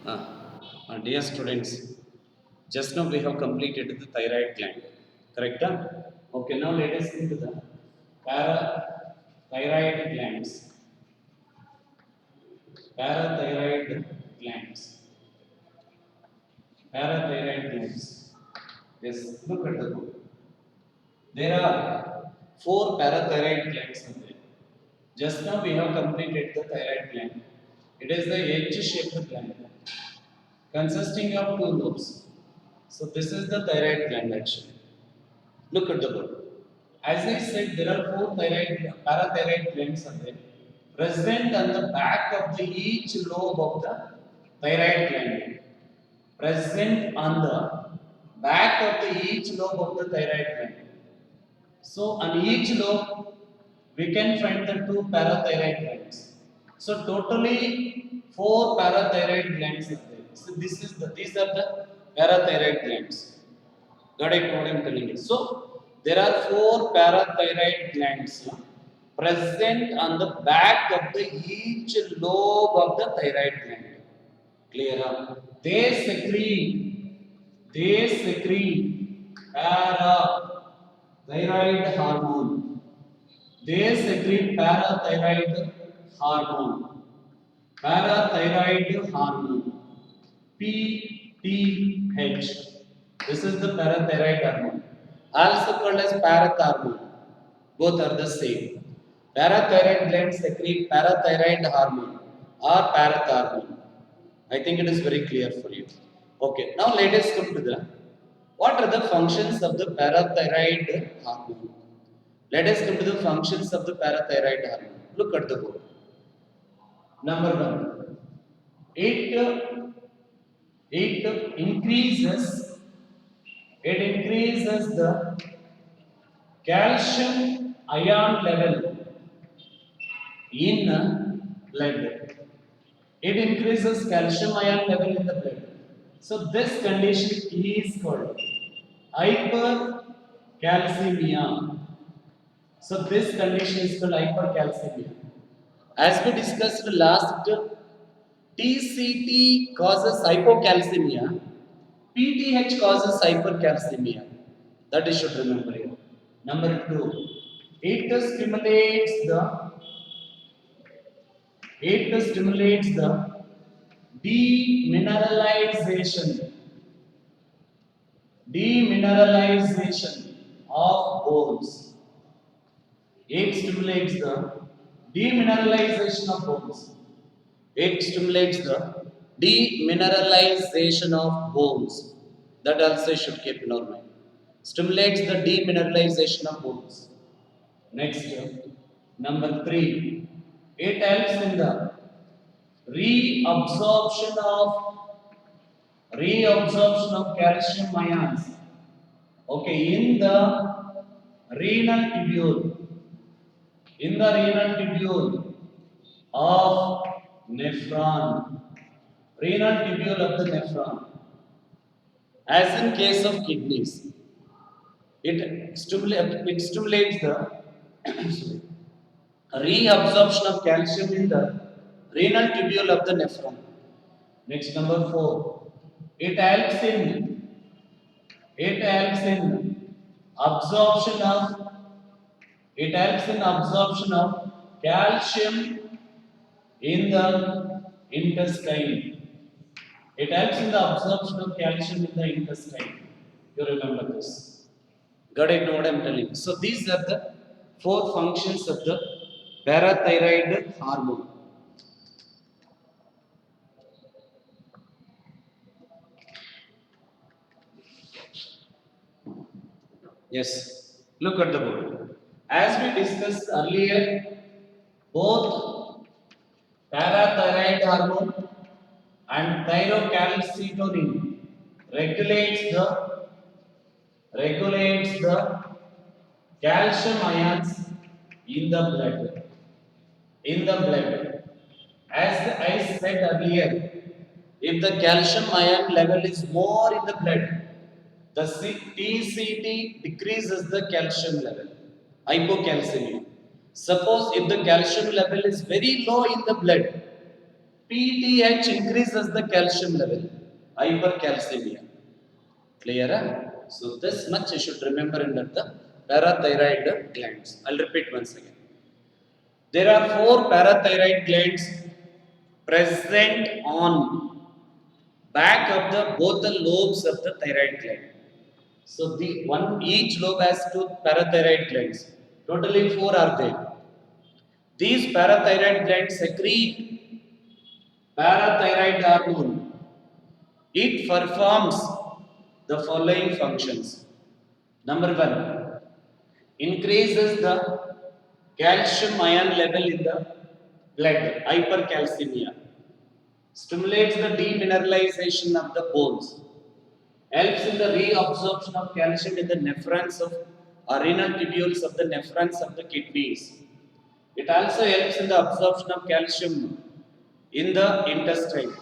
Dear students, just now we have completed the thyroid gland, correct? Okay, now let us into the parathyroid glands. Parathyroid glands. Parathyroid glands. Yes, look at the book. There are four parathyroid glands in there. Just now we have completed the thyroid gland. It is the edge-shaped gland consisting of two lobes. So this is the thyroid gland actually. Look at the board. As I said, there are four parathyroid glands are there, present on the back of the each lobe of the thyroid gland. Present on the back of the each lobe of the thyroid gland. So on each lobe, we can find the two parathyroid glands. So totally four parathyroid glands are there. So these are the parathyroid glands. Got it? What I'm telling you. So there are four parathyroid glands present on the back of the each lobe of the thyroid gland. Clear? They secrete parathyroid hormone. They secrete parathyroid hormone. Parathyroid hormone. PTH. This is the parathyroid hormone, also called as parathormone. Both are the same. Parathyroid glands secrete parathyroid hormone or parathormone. I think it is very clear for you. Okay, now let us come to the what are the functions of the parathyroid hormone. Let us come to the functions of the parathyroid hormone. Look at the board. Number one, it it increases the calcium ion level in blood. It increases calcium ion level in the blood. So this condition is called hypercalcemia. So this condition is called hypercalcemia. As we discussed last, TCT causes hypocalcemia, PTH causes hypercalcemia. That you should remember here. Number two, it stimulates the demineralization demineralization of bones. It stimulates the demineralization of bones. It stimulates the demineralization of bones. That also should keep in our mind. Stimulates the demineralization of bones. Next, number three, it helps in the reabsorption of calcium ions. Okay, in the renal tubule, of nephron, as in case of kidneys, it stimulates the reabsorption of calcium in the renal tubule of the nephron. Next, number four, it helps in absorption of calcium in the intestine. It helps in the absorption of calcium in the intestine. You remember this. Got it? Know what I'm telling? So these are the four functions of the parathyroid hormone. Yes. Look at the board. As we discussed earlier, both parathyroid hormone and thyrocalcitonin regulates the calcium ions in the blood. As I said earlier, if the calcium ion level is more in the blood, the TCT decreases the calcium level, hypocalcemia. Suppose if the calcium level is very low in the blood, PTH increases the calcium level, hypercalcemia. Clear? So this much you should remember under the parathyroid glands. I'll repeat once again. There are 4 parathyroid glands present on back of the both the lobes of the thyroid gland. So the one each lobe has 2 parathyroid glands. Totally 4 are there. These parathyroid glands secrete parathyroid hormone. It performs the following functions. Number 1, increases the calcium ion level in the blood, hypercalcemia. Stimulates the demineralization of the bones. Helps in the reabsorption of calcium in the nephrons of renal tubules of the nephrons of the kidneys. It also helps in the absorption of calcium in the intestine.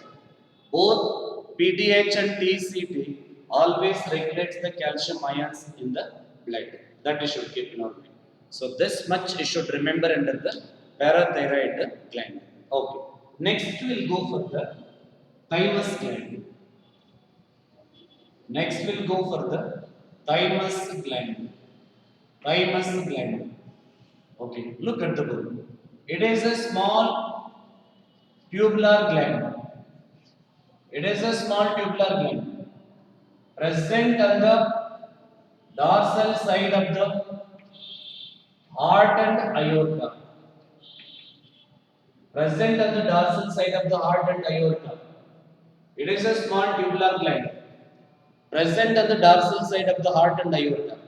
Both PTH and TCT always regulates the calcium ions in the blood. That you should keep in our mind. So this much you should remember under the parathyroid gland. Okay. Next we'll go for the thymus gland. Next we'll go for the thymus gland. Thymus gland. Okay, look at the book. It is a small tubular gland. It is a small tubular gland present on the dorsal side of the heart and aorta. Present on the dorsal side of the heart and aorta. It is a small tubular gland present on the dorsal side of the heart and aorta.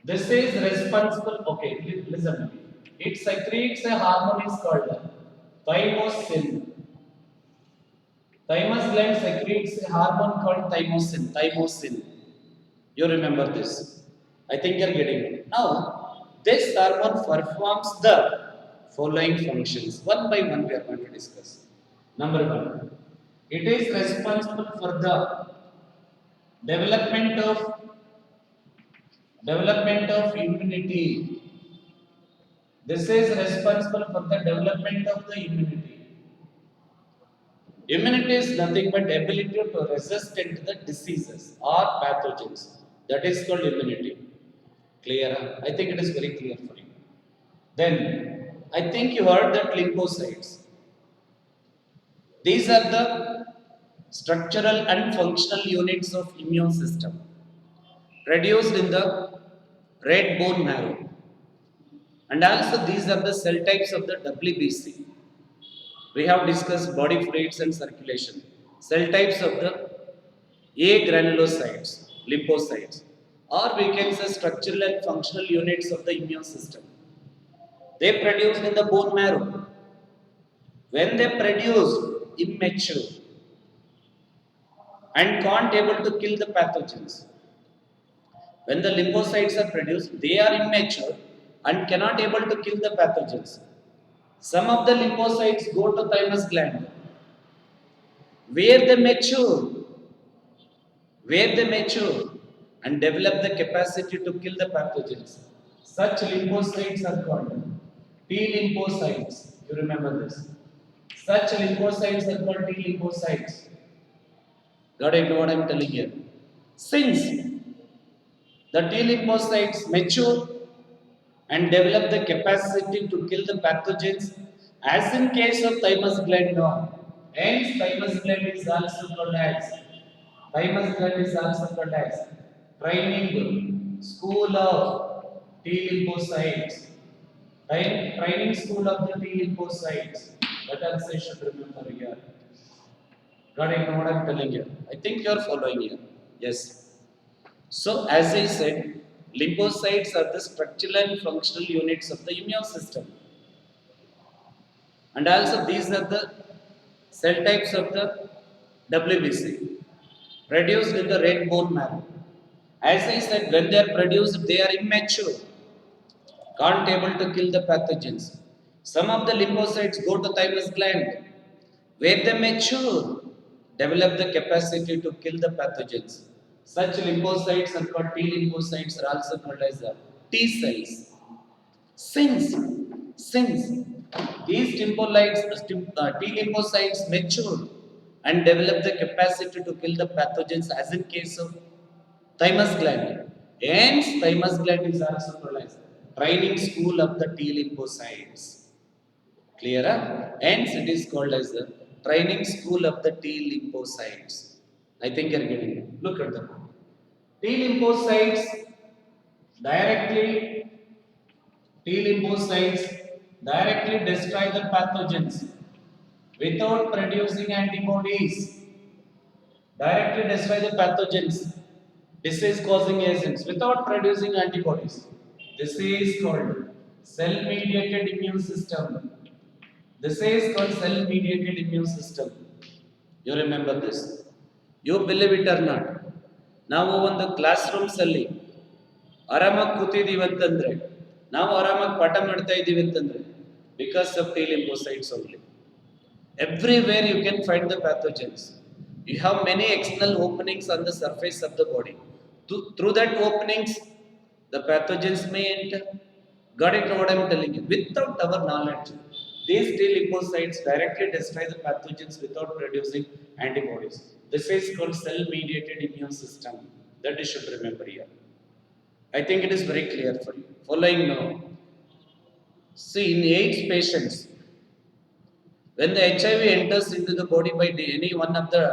This is responsible. Okay, listen to me. It secretes a hormone is called thymosin. Thymus gland secretes a hormone called thymosin. Thymosin. You remember this. I think you are getting it. Now, this hormone performs the following functions. One by one we are going to discuss. Number 1. It is responsible for the development of immunity. This is responsible for the development of the immunity. Immunity is nothing but ability to resist into the diseases or pathogens. That is called immunity. Clear? I think it is very clear for you. Then, I think you heard that lymphocytes. These are the structural and functional units of immune system produced in the red bone marrow. And also these are the cell types of the WBC. We have discussed body fluids and circulation. Cell types of the A granulocytes, lymphocytes, or we can say structural and functional units of the immune system. They produce in the bone marrow. When they produce immature and can't able to kill the pathogens. When the lymphocytes are produced, they are immature and cannot able to kill the pathogens. Some of the lymphocytes go to thymus gland. Where they mature and develop the capacity to kill the pathogens. Such lymphocytes are called T lymphocytes. You remember this. Such lymphocytes are called T lymphocytes. Got it? What I am telling you. Since the T lymphocytes mature and develop the capacity to kill the pathogens, as in case of thymus gland, no. Hence, thymus gland is also called as training school of T lymphocytes. Training school of the T lymphocytes. That also you should remember here. Got it? Know what I am telling you? I think you are following here. Yes. So, as I said, lymphocytes are the structural and functional units of the immune system. And also, these are the cell types of the WBC produced in the red bone marrow. As I said, when they are produced, they are immature, can't able to kill the pathogens. Some of the lymphocytes go to thymus gland, where they mature, develop the capacity to kill the pathogens. Such lymphocytes are called T lymphocytes, are also called as T cells. Since These T lymphocytes mature and develop the capacity to kill the pathogens as in case of thymus gland. Hence, thymus gland is also called as training school of the T lymphocytes. Clear? Hence, it is called as the training school of the T lymphocytes. I think you're getting it. Look at the T lymphocytes directly T lymphocytes directly destroy the pathogens without producing antibodies. Directly destroy the pathogens, disease causing agents without producing antibodies. This is called cell mediated immune system. This is called cell mediated immune system. You remember this. You believe it or not. ನಾವು ಒಂದು class rooms ಅಲ್ಲಿ ಆರಾಮಾಗಿ ಕೂತಿದೀವಿ ಅಂತಂದ್ರೆ ನಾವು ಆರಾಮಾಗಿ ಪಾಠ ಮಾಡ್ತಾ ಇದ್ದೀವಿ ಅಂತಂದ್ರೆ because of T lymphocytes only. Everywhere you can find the pathogens. You have many external openings on the surface of the body. Through that openings, the pathogens may enter. Got it? What I am telling you? Without our knowledge, these T lymphocytes directly destroy the pathogens without producing antibodies. This is called cell-mediated immune system. That you should remember here. I think it is very clear for you. Following now. See, in AIDS patients, when the HIV enters into the body by any one of the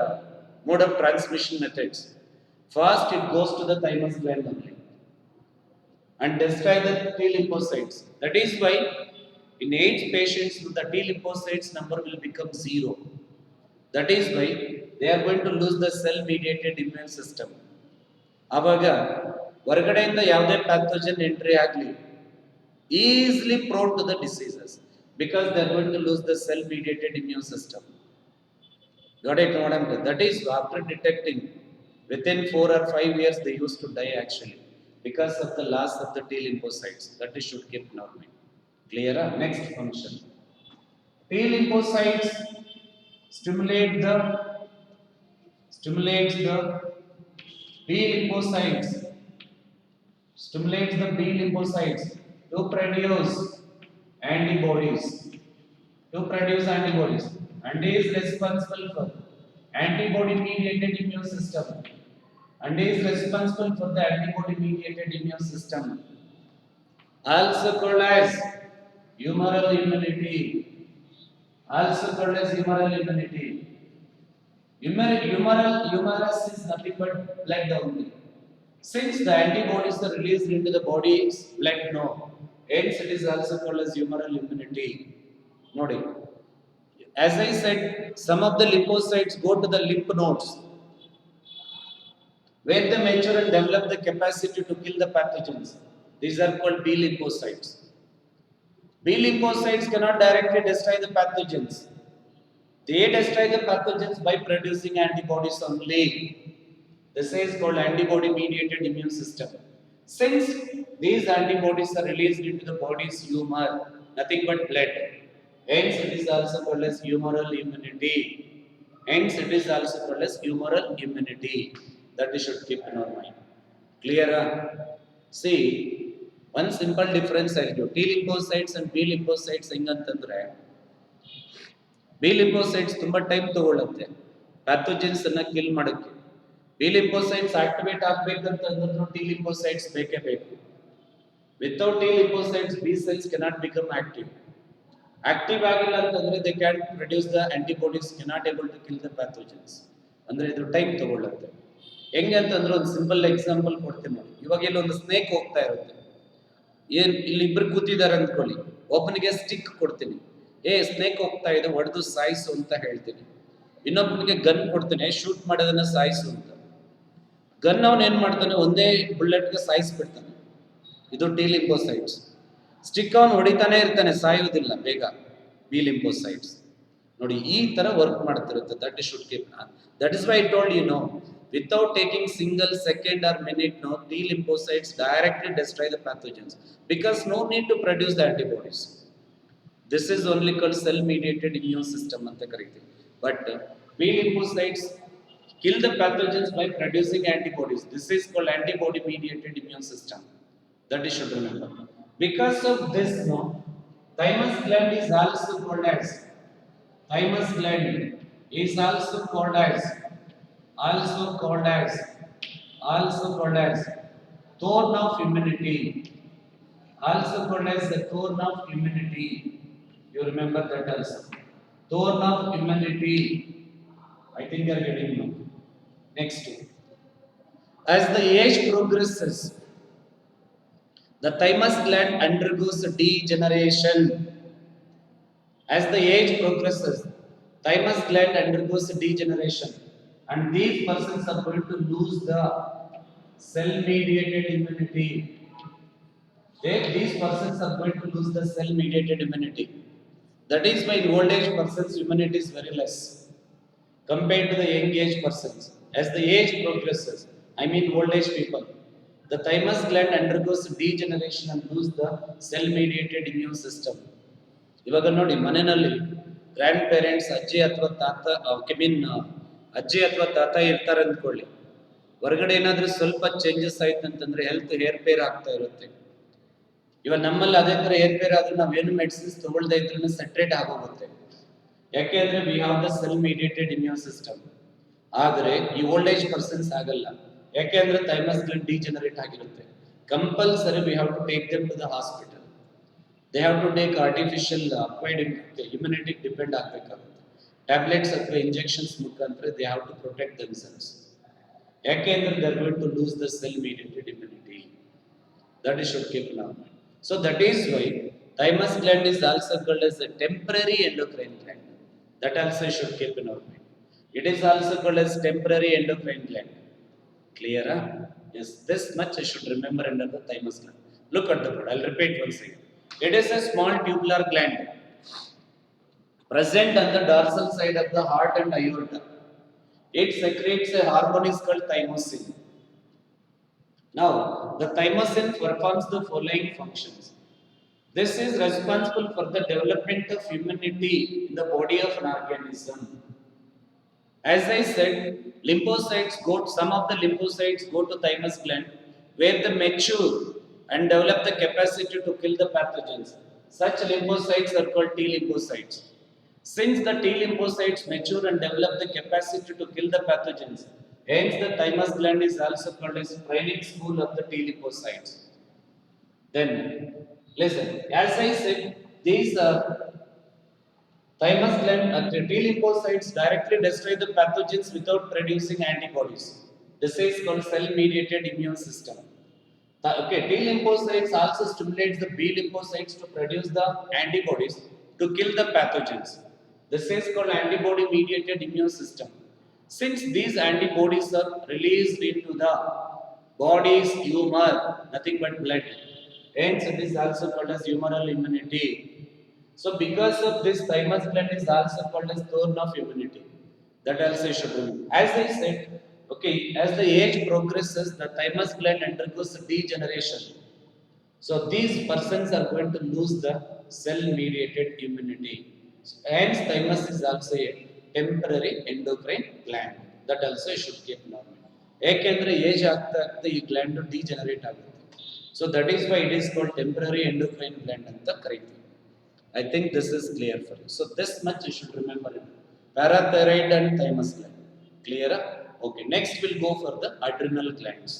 mode of transmission methods, first it goes to the thymus gland only and destroy the T lymphocytes. That is why in AIDS patients the T lymphocytes number will become 0. That is why they are going to lose the cell-mediated immune system. ಆವಾಗ ಹೊರಗಡೆಯಿಂದ ಯಾವುದೇ pathogen entry ಆಗಲಿ easily prone to the diseases because they are going to lose the cell-mediated immune system. Got it? That is after detecting within 4 or 5 years they used to die actually because of the loss of the T lymphocytes. That is should keep in our mind. Clear? Next function. T lymphocytes stimulate the B lymphocytes. Stimulates the B lymphocytes to produce antibodies. And is responsible for antibody mediated immune system. Also called as humoral immunity. Humerus is nothing but blood only. Since the antibodies are released into the body's blood, no. Hence it is also called as humoral immunity. Nodi. As I said, some of the lymphocytes go to the lymph nodes, where they mature and develop the capacity to kill the pathogens. These are called B lymphocytes. B lymphocytes cannot directly destroy the pathogens. They destroy the pathogens by producing antibodies only. This is called antibody-mediated immune system. Since these antibodies are released into the body's humor, nothing but blood, hence it is also called as humoral immunity. That we should keep in our mind. Clear? See, one simple difference I'll give. T lymphocytes and B lymphocytes ಹೆಂಗಂತಂದ್ರೆ B lymphocytes ತುಂಬಾ time ತಗೊಳ್ಳುತ್ತೆ pathogens ಅನ್ನ kill ಮಾಡೋಕ್ಕೆ. B lymphocytes activate ಆಗ್ಬೇಕಂತಂದ್ರೂ T lymphocytes ಬೇಕೇ ಬೇಕು. Without T lymphocytes B cells cannot become active. Active ಆಗಿಲ್ಲ ಅಂತಂದ್ರೆ they can produce the antibodies, cannot able to kill the pathogens. ಅಂದ್ರೆ ಇದು ಟೈಮ್ ತಗೊಳ್ಳುತ್ತೆ. ಹೆಂಗೆ ಅಂತಂದ್ರೆ ಒಂದು ಸಿಂಪಲ್ ಎಕ್ಸಾಂಪಲ್ ಕೊಡ್ತೀನಿ ನೋಡಿ. ಇವಾಗ ಇಲ್ಲಿ ಒಂದು ಸ್ನೇಕ್ ಹೋಗ್ತಾ ಇರುತ್ತೆ, ಇಲ್ಲಿ ಇಬ್ರು ಕೂತಿದ್ದಾರೆ ಅಂದ್ಕೊಳ್ಳಿ, ಒಬ್ಬನಿಗೆ ಸ್ಟಿಕ್ ಕೊಡ್ತೀನಿ, ಸ್ನೇಕ್ ಹೋಗ್ತಾ ಇದೆ ಹೊಡೆದು ಸಾಯಿಸು ಅಂತ ಹೇಳ್ತೀನಿ. ಇನ್ನೊಬ್ಬನಿಗೆ ಗನ್ ಕೊಡ್ತೀನಿ, ಶೂಟ್ ಮಾಡೋದನ್ನ ಸಾಯಿಸು ಅಂತ. ಗನ್ ಅವನ್ ಏನ್ ಮಾಡ್ತಾನೆ, ಒಂದೇ ಬುಲೆಟ್ಗೆ ಸಾಯಿಸ್ಬಿಡ್ತಾನೆ. ಇದು ಟಿ ಲಿಂಫೋಸೈಟ್ಸ್. ಸ್ಟಿಕ್ ಅವನು ಹೊಡಿತಾನೆ ಇರ್ತಾನೆ, ಸಾಯೋದಿಲ್ಲ ಬೇಗ. ಬಿ ಲಿಂಫೋಸೈಟ್ಸ್ ನೋಡಿ ಈ ತರ ವರ್ಕ್ ಮಾಡ್ತಿರುತ್ತೆ. That is should keep. That is why I told you know, without taking single second or minute, no, T lymphocytes directly destroy the pathogens because no need to produce the antibodies. This is only called cell mediated immune system anta kariti. But B lymphocytes kill the pathogens by producing antibodies. This is called antibody mediated immune system. That you should remember. Because of this, no, Thymus gland is also called as thymus gland is also called as also called as thorn of immunity. Also called as the thorn of immunity. You remember that also. Thorn of immunity. I think you are getting now. Next. As the age progresses, the thymus gland undergoes degeneration. As the age progresses, thymus gland undergoes degeneration, and these persons are going to lose the cell-mediated immunity. These persons are going to lose the cell-mediated immunity. That is why in old age persons immunity is very less compared to the young age persons. As the age progresses, I mean old age people, the thymus gland undergoes degeneration and lose the cell-mediated immune system. ಇವಾಗ ನೋಡಿ ಮನೆಯಲ್ಲಿ grand parents ಅಜ್ಜಿ ಅಥವಾ ತಾತ ಮೀನ್ ಅಜ್ಜಿ ಅಥವಾ ತಾತ ಇರ್ತಾರೆ ಅಂದ್ಕೊಳ್ಳಿ, ಹೊರಗಡೆ ಏನಾದ್ರೂ ಸ್ವಲ್ಪ ಚೇಂಜಸ್ ಆಯ್ತು ಅಂತಂದ್ರೆ ಹೆಲ್ತ್ ಹೇರ್ ಪೇರ್ ಆಗ್ತಾ ಇರುತ್ತೆ. ಇವಾಗ ನಮ್ಮಲ್ಲಿ ಅದೇ ತರ ಹೇರ್ ಪೇರ್ ಆದ್ರೂ ನಾವೇನು ಮೆಡಿಸಿನ್ಸ್ ತಗೊಳ್ದೇ ಇದ್ರೂ ಸೆಟ್ರೇಟ್ ಆಗೋಗುತ್ತೆ. ಯಾಕೆ ಅಂದ್ರೆ we have the cell mediated immune system. ಆದರೆ ಈ ಓಲ್ಡ್ ಏಜ್ ಪರ್ಸನ್ಸ್ ಆಗಲ್ಲ. ಯಾಕೆ ಅಂದ್ರೆ ಥೈಮಸ್ ಗ್ಲ್ಯಾಂಡ್ ಡಿಜನರೇಟ್ ಆಗಿರುತ್ತೆ. Compulsory we have to take them to the hospital. They have to take artificial acquired immunity depend ಆಗಬೇಕಾಗುತ್ತೆ. ಟ್ಯಾಬ್ಲೆಟ್ಸ್ ಅಥವಾ injections ಮುಖಾಂತರ they have to protect themselves. ಯಾಕೆ ಅಂದ್ರೆ they are going to lose the cell mediated immunity. That is should keep in our mind. So that is why thymus gland is also called as a temporary endocrine gland. That also should keep in our mind. It is also called as temporary endocrine gland. Clear? Yes, this much I should remember under the thymus gland. Look at the word. I'll repeat once again. It is a small tubular gland present on the dorsal side of the heart and aorta. It secretes a hormone is called thymosin. Now, the thymosin performs the following functions. This is responsible for the development of immunity in the body of an organism. As I said, some of the lymphocytes go to thymus gland where they mature and develop the capacity to kill the pathogens. Such lymphocytes are called T lymphocytes. Since the T lymphocytes mature and develop the capacity to kill the pathogens, hence the thymus gland is also called as training school of the T lymphocytes. Then, listen, as I said, these thymus gland T lymphocytes directly destroy the pathogens without producing antibodies. This is called cell-mediated immune system. Okay, T lymphocytes also stimulates the B lymphocytes to produce the antibodies to kill the pathogens. This is called antibody-mediated immune system. Since these antibodies are released into the body's humor, nothing but blood, hence it is also called as humoral immunity. So because of this, thymus gland is also called as thorn of immunity. That also you should remember. As I said, okay, as the age progresses, the thymus gland undergoes degeneration. So these persons are going to lose the cell-mediated immunity. Hence, thymus is also a temporary endocrine gland. That also you should keep in mind. ಯಾಕೆಂದ್ರೆ age ಆಗ್ತಾ ಆಗ್ತಾ ಈ gland degenerate ಆಗುತ್ತೆ. So that is why it is called temporary endocrine gland ಅಂತ ಕರೀತೀವಿ. I think this is clear for you. So this much you should remember it. Parathyroid and thymus gland. Clear? Okay. Next we'll go for the adrenal glands.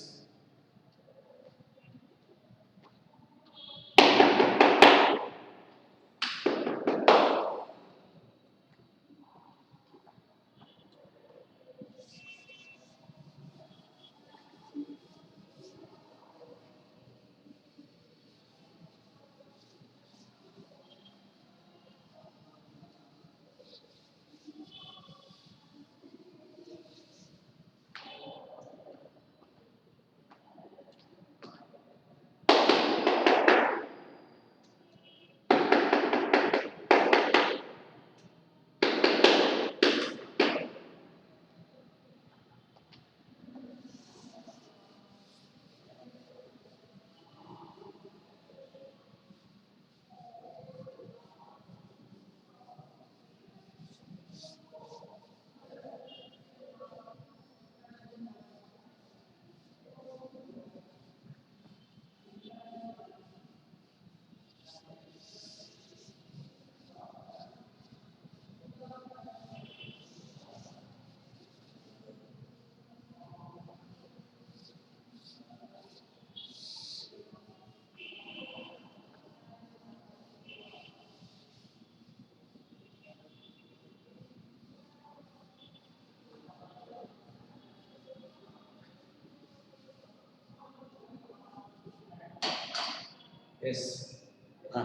Yes.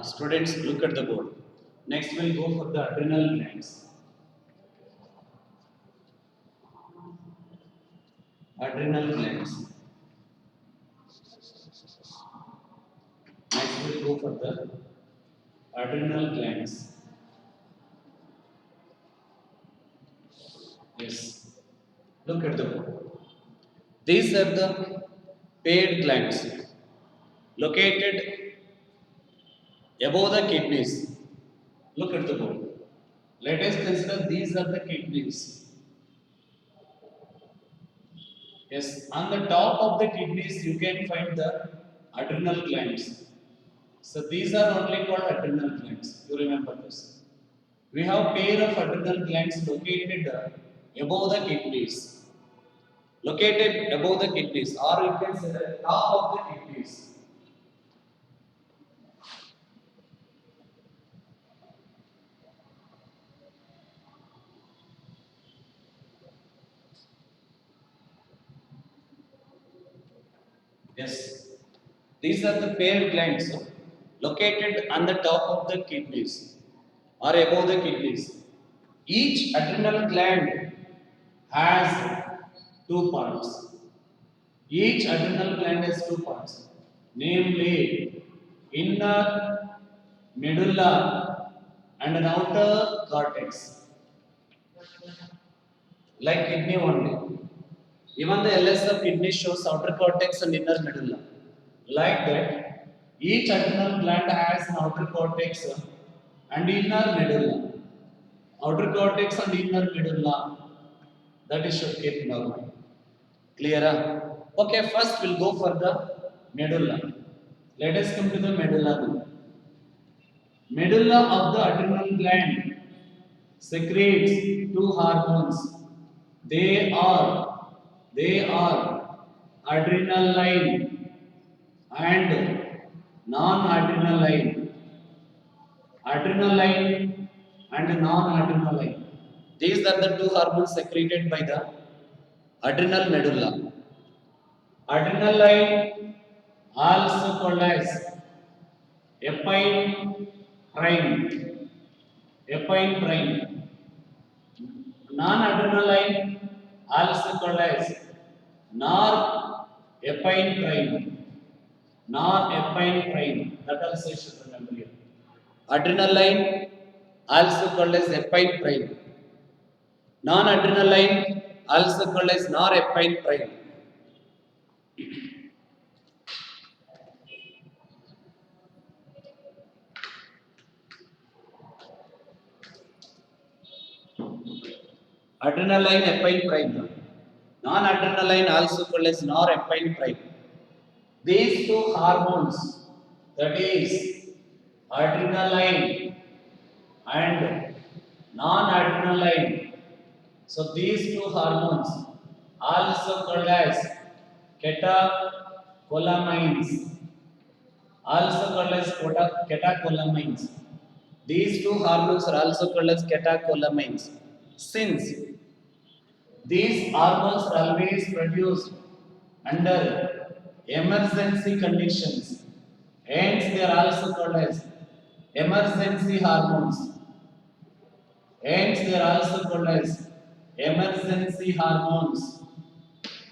Students, look at the board. Next, we'll go for the adrenal glands. Adrenal glands. Next, we'll go for the adrenal glands. Yes. Look at the board. These are the paired glands located above the kidneys. Look at the board. Let us consider these are the kidneys. Yes, on the top of the kidneys you can find the adrenal glands. So these are only called adrenal glands. You remember this. We have pair of adrenal glands located above the kidneys. Located above the kidneys, or you can say the top of the kidneys. Yes, these are the paired glands located on the top of the kidneys or above the kidneys. Each adrenal gland has two parts. Each adrenal gland has two parts, namely inner medulla and an outer cortex, like kidney only. Even the LS of kidney shows outer cortex and inner medulla. Like that, each adrenal gland has an outer cortex and inner medulla. Outer cortex and inner medulla, that is should keep in our mind. Clear? Okay, first we'll go for the medulla. Let us come to the medulla now. Medulla of the adrenal gland secretes two hormones. They are adrenaline and non-adrenaline. Adrenaline and non-adrenaline. These are the two hormones secreted by the adrenal medulla. Adrenaline, also called as epinephrine. Epinephrine. Non-adrenaline, also called as norepinephrine. Norepinephrine. That also you should remember here. Adrenaline, also called as epinephrine. Non-adrenaline, also called as norepinephrine. Adrenaline, epinephrine. Non-adrenaline, also called as norepinephrine. These two hormones, that is adrenaline and non-adrenaline. So these two hormones, also called as catecholamines, also called as catecholamines. These two hormones are also called as catecholamines. Since these hormones are always produced under emergency conditions, hence they are also called as emergency hormones. Hence they are also called as emergency hormones.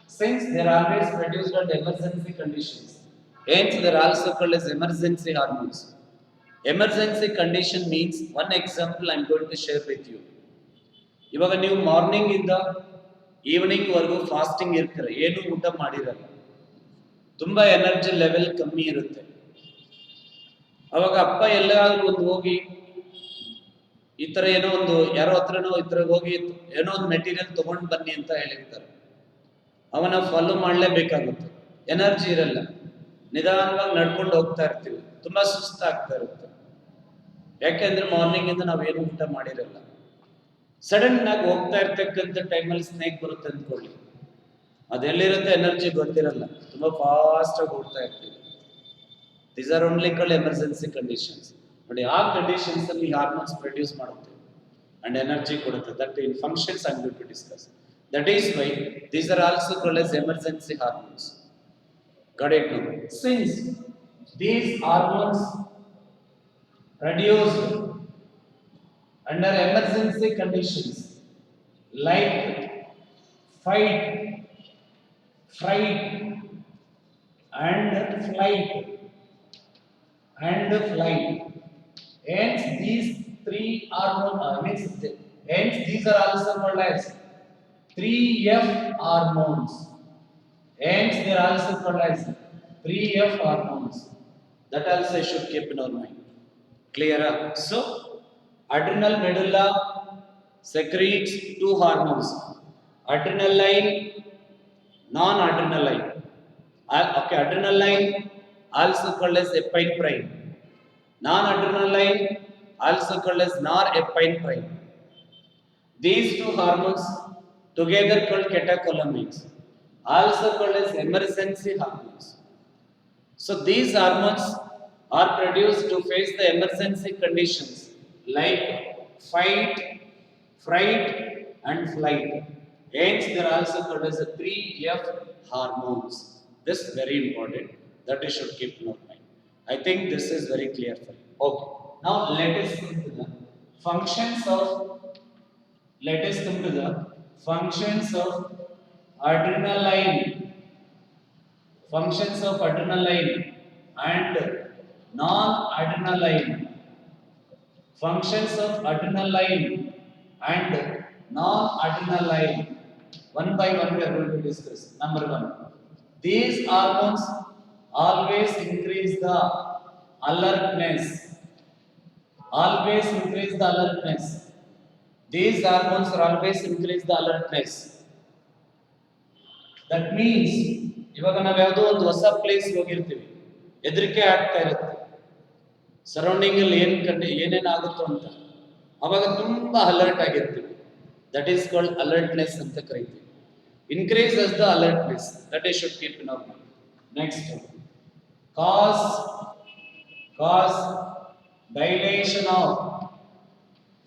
Since they are always produced under emergency conditions, hence they are also called as emergency hormones. Emergency condition means, one example I am going to share with you. ಇವಾಗ ನೀವು morning ಇಂದ evening ವರೆಗೂ fasting ಇರ್ತೀರ, ಏನು ಊಟ ಮಾಡಿರಲ್ಲ, ತುಂಬಾ energy level ಕಮ್ಮಿ ಇರುತ್ತೆ. ಅವಾಗ ಅಪ್ಪ ಎಲ್ಲಾದ್ರೂ ಒಂದು ಹೋಗಿ ಈ ತರ ಏನೋ ಒಂದು ಯಾರೋ ಹತ್ರನೋ ಈ ತರ ಹೋಗಿ ಏನೋ ಒಂದು ಮೆಟೀರಿಯಲ್ ತಗೊಂಡು ಬನ್ನಿ ಅಂತ ಹೇಳಿರ್ತಾರೆ. ಅವನ ಫಾಲೋ ಮಾಡಲೇಬೇಕಾಗುತ್ತೆ. ಎನರ್ಜಿ ಇರಲ್ಲ, ನಿಧಾನವಾಗಿ ನಡ್ಕೊಂಡು ಹೋಗ್ತಾ ಇರ್ತೀವಿ, ತುಂಬಾ ಸುಸ್ತಾಗ್ತಾ ಇರುತ್ತೆ. ಯಾಕೆಂದ್ರೆ ಮಾರ್ನಿಂಗ್ ಇಂದ ನಾವೇನು ಊಟ ಮಾಡಿರಲ್ಲ. ಸಡನ್ ಆಗಿ ಹೋಗ್ತಾ ಇರ್ತಕ್ಕಂಥ ಟೈಮಲ್ಲಿ ಸ್ನೇಕ್ ಬರುತ್ತೆ ಅಂದ್ಕೊಳ್ಳಿ, ಅದೆಲ್ಲಿರುತ್ತೆ ಎನರ್ಜಿ ಗೊತ್ತಿರಲ್ಲ, ತುಂಬಾ ಫಾಸ್ಟ್ ಆಗಿ ಓಡ್ತಾ ಇರ್ತೀವಿ. These are only called emergency conditions. ನೋಡಿ, ಆ ಕಂಡೀಷನ್ಸ್ ಅಲ್ಲಿ ಹಾರ್ಮೋನ್ಸ್ ಪ್ರೊಡ್ಯೂಸ್ ಮಾಡುತ್ತೆ ಅಂಡ್ ಎನರ್ಜಿ ಕೊಡುತ್ತೆ. That in functions I am going to discuss. That is why these are also called as emergency hormones. Got it now? Since These hormones produced under emergency conditions like fight, fright, and flight flight. Hence, these three hence these are also called as 3F hormones. Hence, they are also called as 3F hormones. That also I should keep in our mind. Clear? So, adrenal medulla secretes two hormones: adrenaline, non-adrenaline. Okay, adrenaline also called as epinephrine. Non-adrenaline also called as norepinephrine. These two hormones together called catecholamines, also called as emergency hormones. So these hormones are produced to face the emergency conditions like fight, fright, and flight. Hence, they are also called as the 3F hormones. This is very important that you should keep in mind. I think this is very clear for you. Okay. Now let us come to the functions of. Let us come to the functions of adrenaline. Functions of adrenaline and non-adrenaline. Functions of adrenaline and non-adrenaline. One by one we are going to discuss. Number one, these hormones always increase the alertness. Always increase the alertness. These hormones are always increase the alertness. That means ಇವಾಗ ನಾವು ಯಾವುದೋ ಒಂದು ಹೊಸ place ಹೋಗಿರ್ತೀವಿ, ಹೆದರಿಕೆ ಆಗ್ತಾ ಇರುತ್ತೆ, surrounding ಅಲ್ಲಿ ಏನೇನು ಆಗುತ್ತೋ ಅಂತ, ಅವಾಗ ತುಂಬಾ ಅಲರ್ಟ್ ಆಗಿರ್ತೀವಿ. ದಟ್ ಈಸ್ ಕಾಲ್ಡ್ ಅಲರ್ಟ್ನೆಸ್ ಅಂತ ಕರಿತೀವಿ. Increases the alertness, that is should keep in our mind. Next, cause dilation of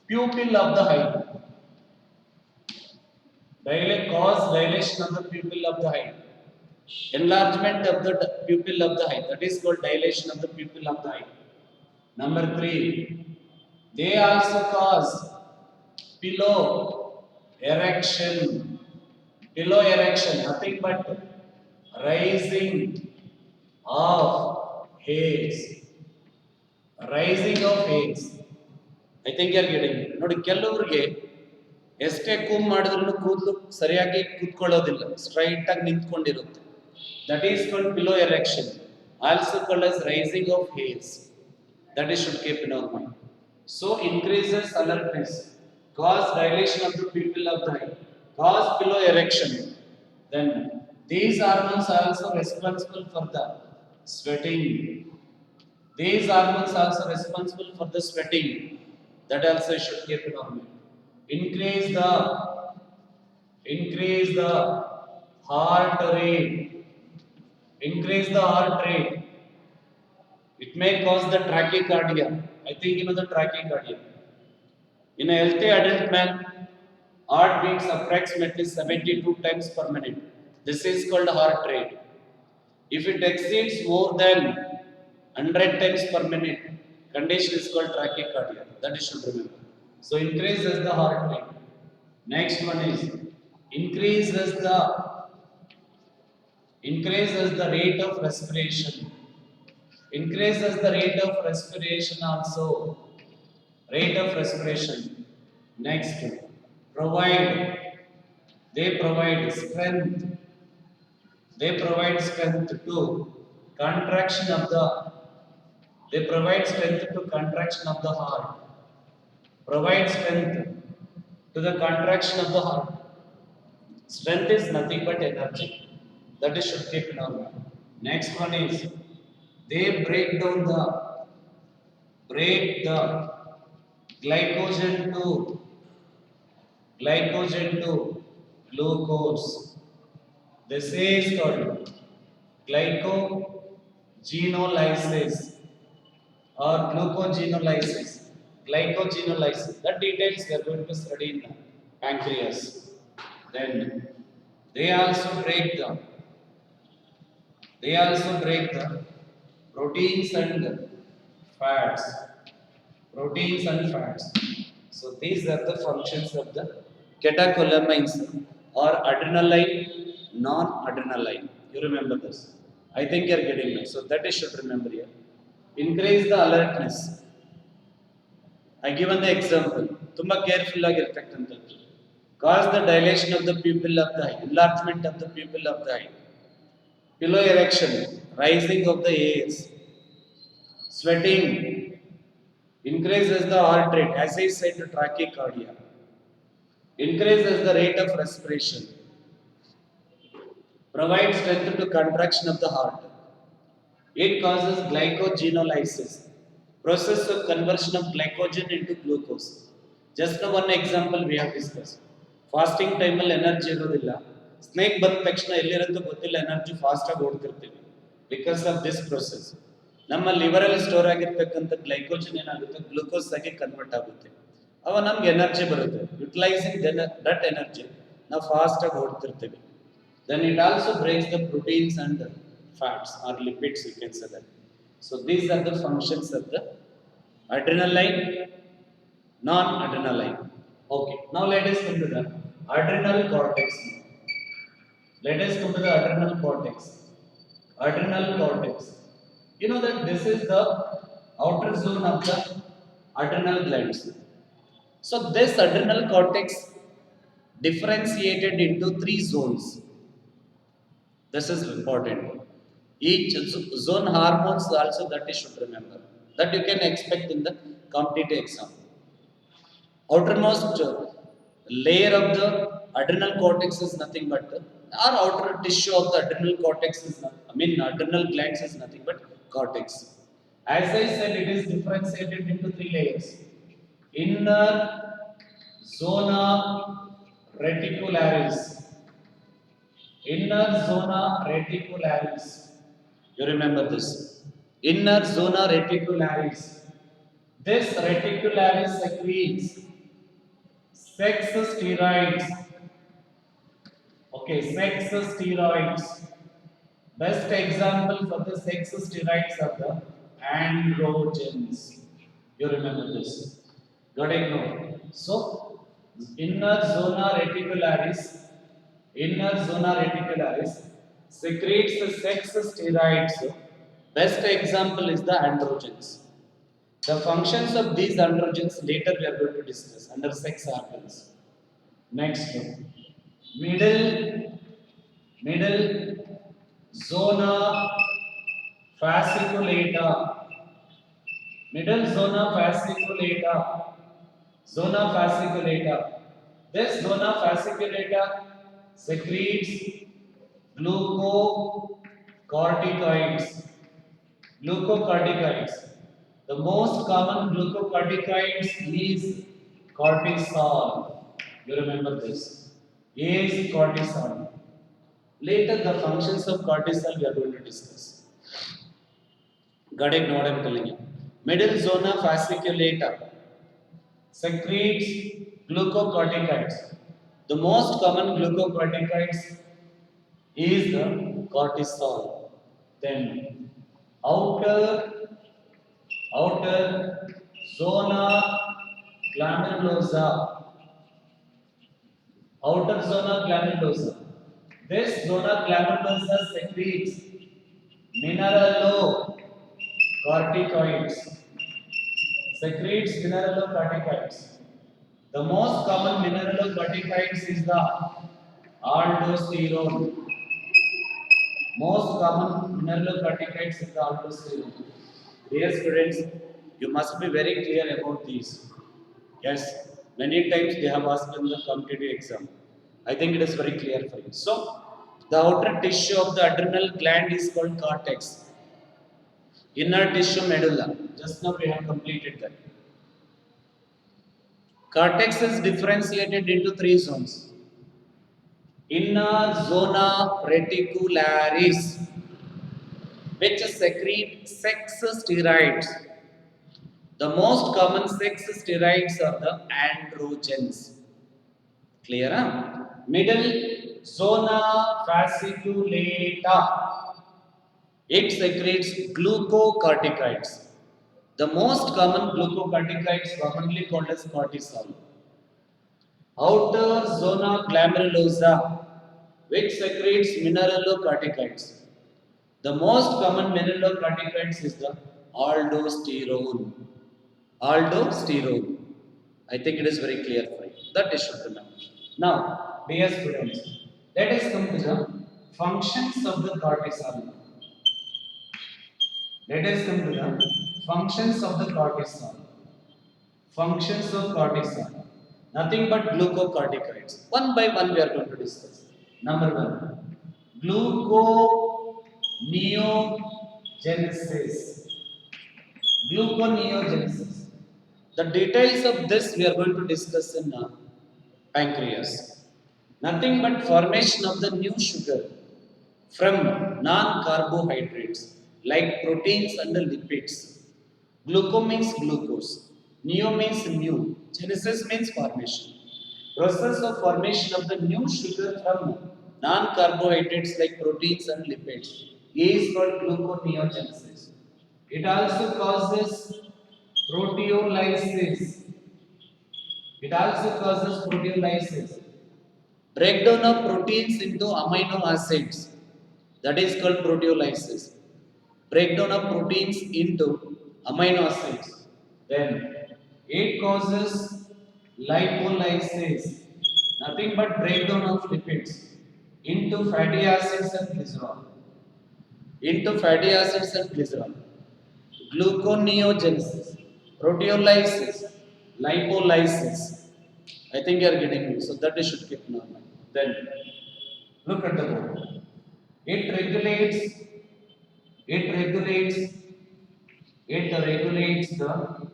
pupil of the eye. Cause dilation of the pupil of the eye. Enlargement of the pupil of the eye. That is called dilation of the pupil of the eye. Number 3. They also cause pillow erection. Pillow erection. Nothing but rising of hairs. Rising of hairs. I think you are getting it. ನೋಡಿ, ಕೆಲವರಿಗೆ ಎಷ್ಟೇ ಕೂಮ್ ಮಾಡಿದ್ರು ಕೂದಲು ಸರಿಯಾಗಿ ಕೂತ್ಕೊಳ್ಳೋದಿಲ್ಲ, straight ಆಗಿ ನಿಂತ್ಕೊಂಡಿರುತ್ತೆ. That is called piloerection, also called as rising of hairs. That is should keep in our mind. So increases alertness, cause dilation of the pupil of the eye, cause pillow erection. Then these hormones are also responsible for the sweating. These hormones are also responsible for the sweating. That also should keep in our mind. Increase the heart rate. Increase the heart rate. It may cause the tachycardia. I think you know the tachycardia. In a healthy adult man, heart beats approximately 72 times per minute. This is called heart rate. If it exceeds more than 100 times per minute, condition is called tachycardia. That you should remember. So increases the heart rate. Next one is increases the rate of respiration. Increases the rate of respiration also. Rate of respiration. Next, they provide strength. They provide strength to contraction of the. They provide strength to contraction of the heart. Provide strength to the contraction of the heart. Strength is nothing but energy. That is should keep in our mind. Next one is they break the glycogen to glucose. This is called glycogenolysis or glucogenolysis. Glycogenolysis. That details we are going to study in pancreas. Then they also break the proteins and fats. Proteins and fats. So these are the functions of the catecholamines or adrenaline, non-adrenaline. You remember this? I think you are getting this. So that is should remember here. Increase the alertness. I given the example. ತುಂಬಾ careful ಆಗಿರತಕ್ಕಂಥದ್ದು. Cause the dilation of the pupil of the eye, enlargement of the pupil of the eye. Pillow erection, rising of the ears, sweating, increases the heart rate, as I said, tachycardia, increases the rate of respiration, provides strength to contraction of the heart. It causes glycogenolysis, process of conversion of glycogen into glucose. Just now one example we have discussed. Fasting time ಅಲ್ಲಿ energy ಇರೋದಿಲ್ಲ. Snake ಬಂದ ತಕ್ಷಣ ಎಲ್ಲಿರುತ್ತೋ ಗೊತ್ತಿಲ್ಲ energy fast ಆಗಿ ಓಡ್ತಿರ್ತೀವಿ because of this process. ನಮ್ಮ liver ಅಲ್ಲಿ store ಆಗಿರ್ತಕ್ಕಂಥ glycogen ಏನಾಗುತ್ತೆ ಗ್ಲೂಕೋಸ್ ಆಗಿ ಕನ್ವರ್ಟ್ ಆಗುತ್ತೆ. ಅವ ನಮ್ಗೆ ಎನರ್ಜಿ ಬರುತ್ತೆ. ಯುಟಿಲೈಸಿಂಗ್ ದಟ್ ಎನರ್ಜಿ ನಾವು ಫಾಸ್ಟ್ ಆಗಿ ಓಡ್ತಿರ್ತೀವಿ. Then it also breaks the proteins and fats or lipids, you can say that. So these are the functions of the adrenaline, non-adrenaline. Okay, now let us come to the adrenal cortex. Let us come to the adrenal cortex. Adrenal cortex. You know that this is the outer zone of the adrenal glands. So this adrenal cortex differentiated into three zones. This is important. Each zone hormones also that you should remember. That you can expect in the competitive exam. Outermost layer of the adrenal cortex is nothing but our outer tissue of the adrenal cortex is adrenal glands is nothing but cortex. As I said, it is differentiated into three layers. Inner zona reticularis. Inner zona reticularis. You remember this. Inner zona reticularis. This reticularis secretes sex steroids. Okay, sex steroids. Best example for the sex steroids are the androgens. You remember this. Got it? No. So, inner zona reticularis secretes the sex steroids. Best example is the androgens. The functions of these androgens later we are going to discuss under sex organs. Next, middle zona fasciculata. Middle zona fasciculata. Zona fasciculata. This zona fasciculata secretes glucocorticoids. Glucocorticoids. The most common glucocorticoids is cortisol. You remember this. Is cortisol. Later, the functions of cortisol we are going to discuss. Got it? Know what I am telling you. Middle zona fasciculata secretes glucocorticoids. The most common glucocorticoids is the cortisol. Then outer zona granulosa. Outer zona granulosa. This zona granulosa secretes mineralocorticoids. Secretes mineralocorticoids. The most common mineralocorticoids is the aldosterone. Most common mineralocorticoids is the aldosterone. Dear students, you must be very clear about these. Yes, many times they have asked in the competitive exam. I think it is very clear for you. So, the outer tissue of the adrenal gland is called cortex. Inner tissue medulla. Just now we have completed that. Cortex is differentiated into three zones. Inner zona reticularis, which secrete sex steroids. The most common sex steroids are the androgens. Clear? Huh? Middle zona fasciculata It secretes glucocorticoids. The most common glucocorticoids commonly called as cortisol. Outer zona glomerulosa, which secretes mineralocorticoids. The most common mineralocorticoids is the aldosterone. Aldosterone. I think it is very clear for you. That is should remember. Now, dear students, let us come to the functions of the cortisol. Let us come to the functions of the cortisol. Functions of cortisol. Nothing but glucocorticoids. One by one we are going to discuss. Number one, gluconeogenesis. Gluconeogenesis. The details of this we are going to discuss in pancreas. Nothing but formation of the new sugar from non-carbohydrates like proteins and lipids. Gluco means glucose. Neo means new. Genesis means formation. Process of formation of the new sugar from non-carbohydrates like proteins and lipids is called gluconeogenesis. It also causes proteolysis. It also causes proteolysis. Breakdown of proteins into amino acids. That is called proteolysis. Breakdown of proteins into amino acids. Then it causes lipolysis. Nothing but breakdown of lipids into fatty acids and glycerol. Into fatty acids and glycerol. Gluconeogenesis, proteolysis, lipolysis. I think you are getting me. So that is should keep in our mind. Then look at the board. It regulates, it regulates, it regulates the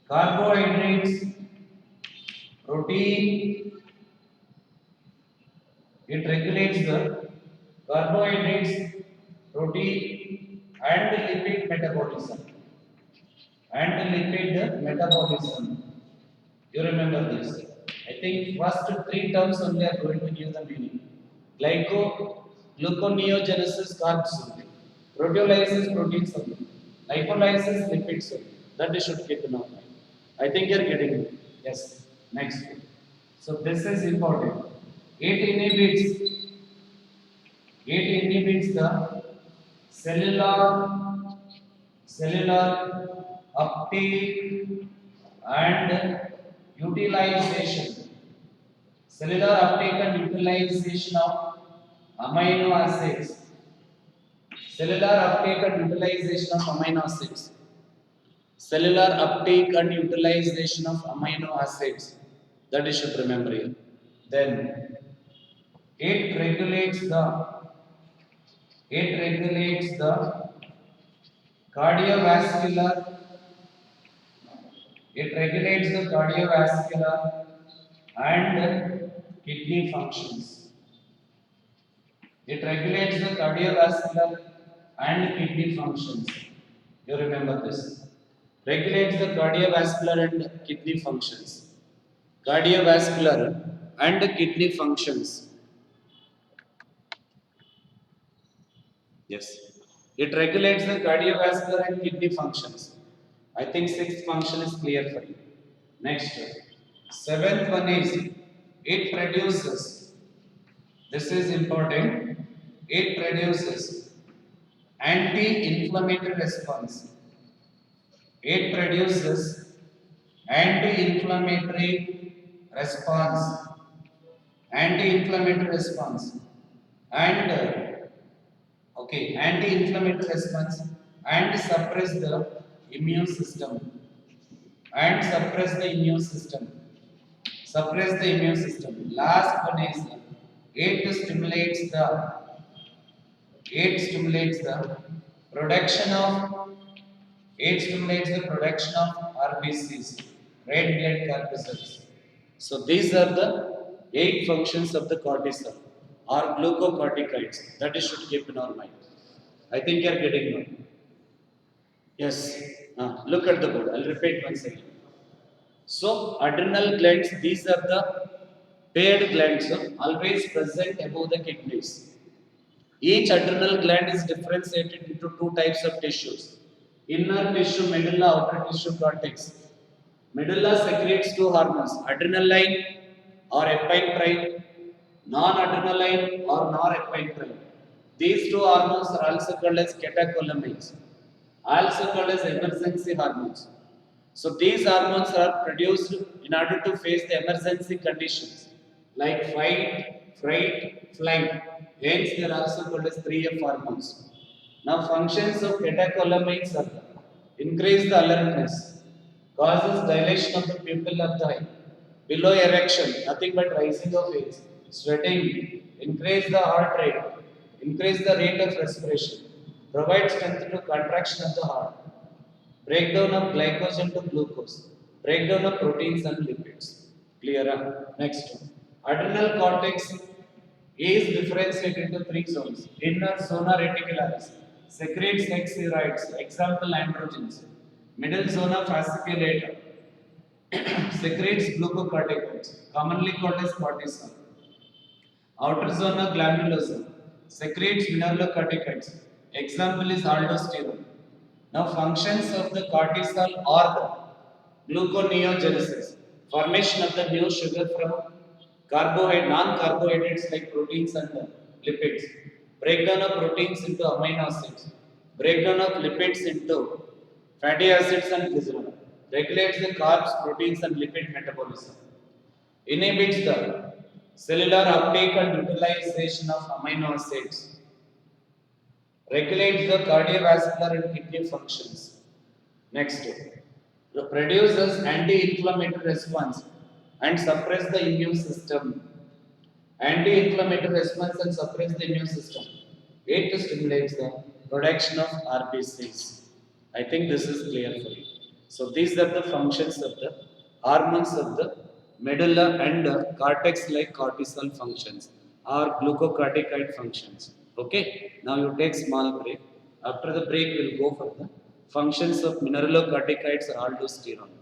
carbohydrates, protein, it regulates the carbohydrates, protein and lipid metabolism. And lipid metabolism. You remember this. I think first three terms only are going to give the meaning. Gluconeogenesis carbs only. Proteolysis proteins only. Lipolysis lipids only. That you should keep in our mind. I think you are getting it. Yes. Next. So this is important. It inhibits the cellular uptake and utilization. Cellular uptake and utilization of amino acids. Cellular uptake and utilization of amino acids. Cellular uptake and utilization of amino acids. That you should remember here. Then it regulates the cardiovascular. It regulates the cardiovascular and kidney functions. It regulates the cardiovascular and kidney functions. You remember this. Regulates the cardiovascular and kidney functions. Cardiovascular and kidney functions. Yes. It regulates the cardiovascular and kidney functions. I think sixth function is clear for you. Next. Seventh one is it produces. This is important. It produces anti-inflammatory response. It produces anti-inflammatory response. Anti-inflammatory response. And anti-inflammatory response and suppress the immune system. And suppress the immune system. Suppress the immune system. Last one is it stimulates the production of RBCs, red blood corpuscles. So these are the 8 functions of the cortisol or glucocorticoids that you should keep in our mind. I think you are getting now. Yes. Look at the board. I'll repeat once again. So adrenal glands, these are the paired glands, always present above the kidneys. Each adrenal gland is differentiated into two types of tissues. Inner tissue medulla, outer tissue cortex. Medulla secretes two hormones, adrenaline or epinephrine, non-adrenaline or norepinephrine. These two hormones are also called as catecholamines, also called as emergency hormones. So these hormones are produced in order to face the emergency conditions like fight, fright, flight. Hence, they are also called as 3F hormones. Now, functions of catecholamines are increase the alertness, causes dilation of the pupil of the eye, below erection, nothing but rising of age, sweating, increase the heart rate, increase the rate of respiration, provide strength to contraction of the heart, breakdown of glycogen to glucose, breakdown of proteins and lipids. Clear? Next one. Adrenal cortex is differentiated into three zones. Inner zona reticularis secretes X steroids, example androgens. Middle zona fasciculata secretes glucocorticoids, commonly called as cortisol. Outer zona glandulosa secretes mineralocorticoids. Example is aldosterone. Now, functions of the cortisol are the gluconeogenesis, formation of the new sugar from non-carbohydrates like proteins and lipids, breakdown of proteins into amino acids, breakdown of lipids into fatty acids and glycerol, regulates the carbs, proteins, and lipid metabolism, inhibits the cellular uptake and utilization of amino acids, regulates the cardiovascular and kidney functions. Next, produces anti-inflammatory response and suppress the immune system. Anti-inflammatory response and suppress the immune system. It stimulates the production of RBCs. I think this is clear for you. So these are the functions of the hormones of the medulla and cortex like cortisol functions or glucocorticoid functions. Okay, now you take small break. After the break, we'll go for the functions of mineralocorticoids or aldosterone.